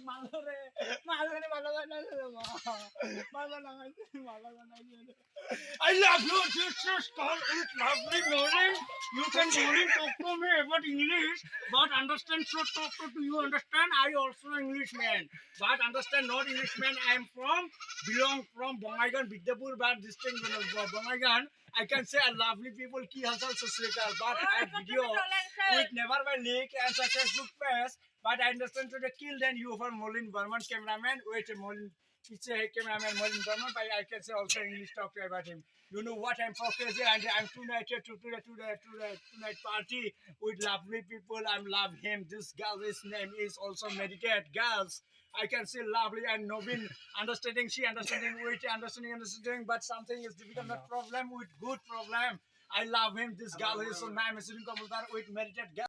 Malo re. Malo re. Malo ka na naman. Malo na nga. Malo ka na yun. I love you. This is called it lovely morning. You can morning talk to me about English, but understand so talk to you understand. I also Englishman, but understand not Englishman. I am belong from Bongaigan, Bidapur, but district Bongaigan. I can say a lovely people ki hasal susrikal, but I have video with never my lake and such as look fast. But I understand to the kill then you for Molin Burman cameraman. Wait a Molin. It's a cameraman Molin Burman, but I can say also English talk about him. You know what I'm focusing and I'm tonight party with lovely people. I love him. This girl, his name is also Meditate Girls. I can say lovely and Novin understanding, she understanding, with understanding, but something is difficult, not problem with good problem. I love him. This girl is so nice with Meditate Girl.